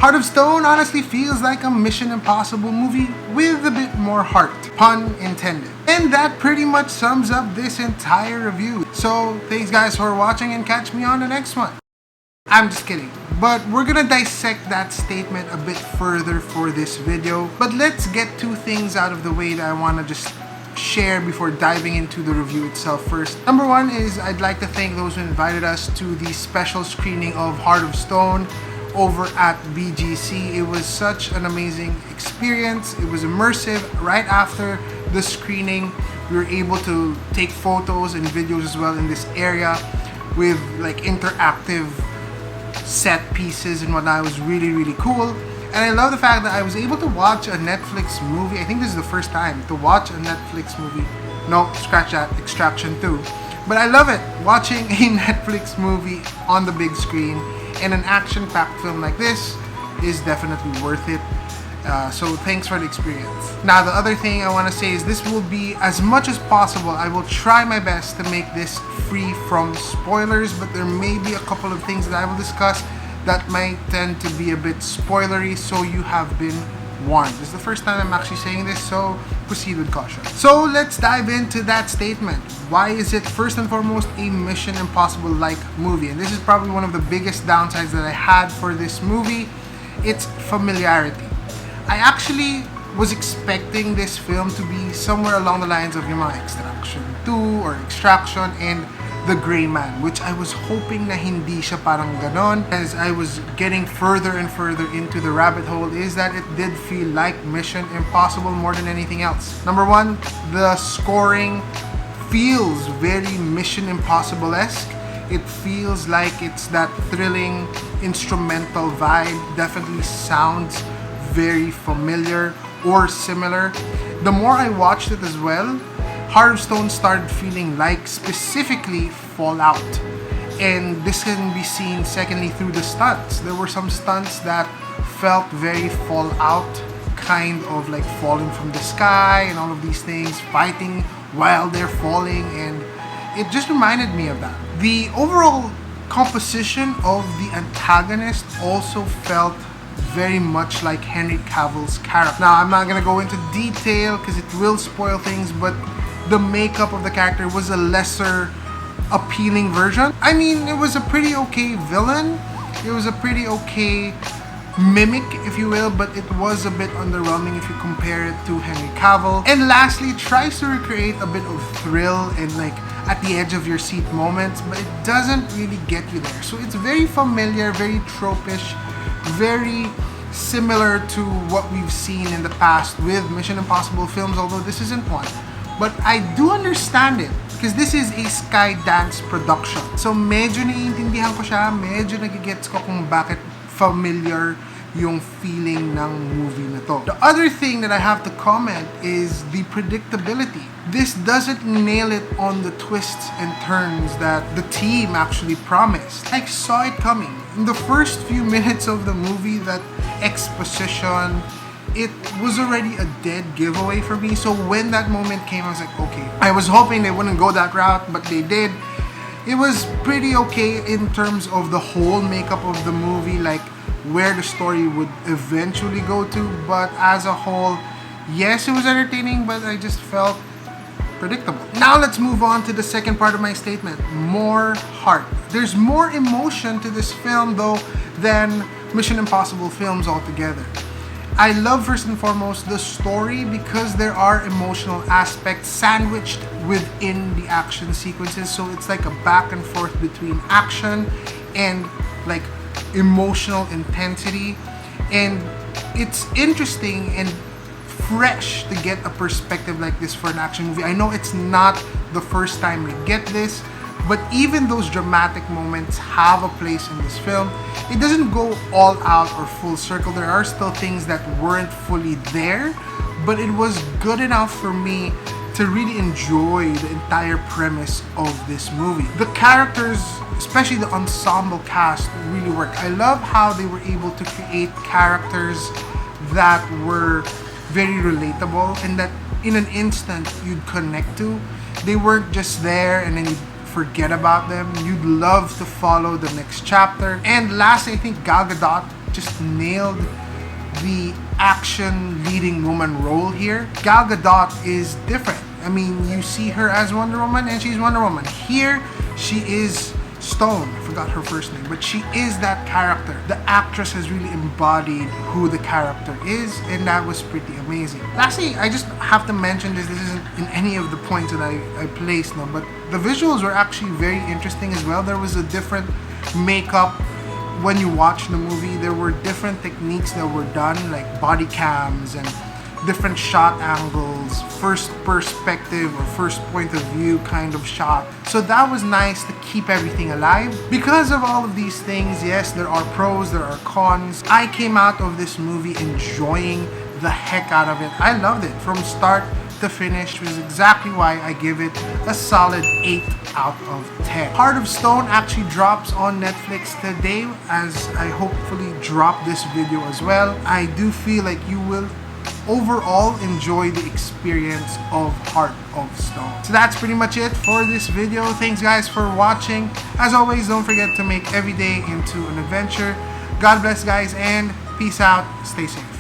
Heart of Stone honestly feels like a Mission Impossible movie with a bit more heart, pun intended. And that pretty much sums up this entire review. So thanks guys for watching and catch me on the next one. I'm just kidding, but we're gonna dissect that statement a bit further for this video. But let's get two things out of the way that I wanna just share before diving into the review itself first. Number one is I'd like to thank those who invited us to the special screening of Heart of Stone over at BGC. It was such an amazing experience. It was immersive. Right after the screening, we were able to take photos and videos as well in this area with like interactive set pieces and whatnot. It was really cool. And I love the fact that I was able to watch a Netflix movie. I think this is the first time to watch a Netflix movie. No, scratch that, Extraction 2. But I love it, watching a Netflix movie on the big screen. And an action-packed film like this is definitely worth it. So thanks for the experience. Now the other thing I want to say is this will be, as much as possible, I will try my best to make this free from spoilers, but there may be a couple of things that I will discuss that might tend to be a bit spoilery, so you have been warned. This is the first time I'm actually saying this, so proceed with caution. So let's dive into that statement. Why is it first and foremost a Mission Impossible-like movie? And this is probably one of the biggest downsides that I had for this movie. It's familiarity. I actually was expecting this film to be somewhere along the lines of yung mga Extraction 2 or Extraction and The Gray Man, which I was hoping na hindi siya parang ganon. As I was getting further and further into the rabbit hole, is that it did feel like Mission Impossible more than anything else. Number one, the scoring feels very Mission Impossible-esque. It feels like it's that thrilling instrumental vibe. Definitely sounds very familiar or similar. The more I watched it as well, Heart of Stone started feeling like specifically Fallout. And this can be seen secondly through the stunts. There were some stunts that felt very Fallout, kind of like falling from the sky and all of these things, fighting while they're falling, and it just reminded me of that. The overall composition of the antagonist also felt very much like Henry Cavill's character. Now, I'm not gonna go into detail because it will spoil things, but the makeup of the character was a lesser appealing version. I mean, it was a pretty okay villain. It was a pretty okay mimic, if you will, but it was a bit underwhelming if you compare it to Henry Cavill. And lastly, it tries to recreate a bit of thrill and like at the edge of your seat moments, but it doesn't really get you there. So it's very familiar, very tropish, very similar to what we've seen in the past with Mission Impossible films, although this isn't one. But I do understand it because this is a Skydance production. So medyo naiintindihan ko siya, medyo nagigets ko kung bakit familiar yung feeling ng movie na to. The other thing that I have to comment is the predictability. This doesn't nail it on the twists and turns that the team actually promised. I saw it coming. In the first few minutes of the movie, that exposition, it was already a dead giveaway for me. So when that moment came, I was like, okay. I was hoping they wouldn't go that route, but they did. It was pretty okay in terms of the whole makeup of the movie, like where the story would eventually go to. But as a whole, yes, it was entertaining, but I just felt predictable. Now let's move on to the second part of my statement. More heart. There's more emotion to this film though than Mission Impossible films altogether. I love first and foremost the story because there are emotional aspects sandwiched within the action sequences. So it's like a back and forth between action and like emotional intensity. And it's interesting and fresh to get a perspective like this for an action movie. I know it's not the first time we get this, but even those dramatic moments have a place in this film. It doesn't go all out or full circle. There are still things that weren't fully there, but it was good enough for me to really enjoy the entire premise of this movie. The characters, especially the ensemble cast, really worked. I love how they were able to create characters that were very relatable and that in an instant you'd connect to. They weren't just there and then you'd forget about them. You'd love to follow the next chapter. And last, I think Gal Gadot just nailed the action leading woman role here. Gal Gadot is different. I mean, you see her as Wonder Woman and she's Wonder Woman. Here, she is Stone. I forgot her first name, but she is that character. The actress has really embodied who the character is, and that was pretty amazing. Lastly, I just have to mention this isn't in any of the points that I placed, no, but the visuals were actually very interesting as well. There was a different makeup when you watch the movie. There were different techniques that were done, like body cams and different shot angles, first perspective or first point of view kind of shot. So that was nice to keep everything alive. Because of all of these things, yes, there are pros, there are cons. I came out of this movie enjoying the heck out of it. I loved it from start to finish, which is exactly why I give it a solid 8 out of 10. Heart of Stone actually drops on Netflix today, as I hopefully drop this video as well. I do feel like you will overall enjoy the experience of Heart of Stone. So that's pretty much it for this video. Thanks guys for watching. As always, don't forget to make every day into an adventure. God bless guys, and peace out. Stay safe.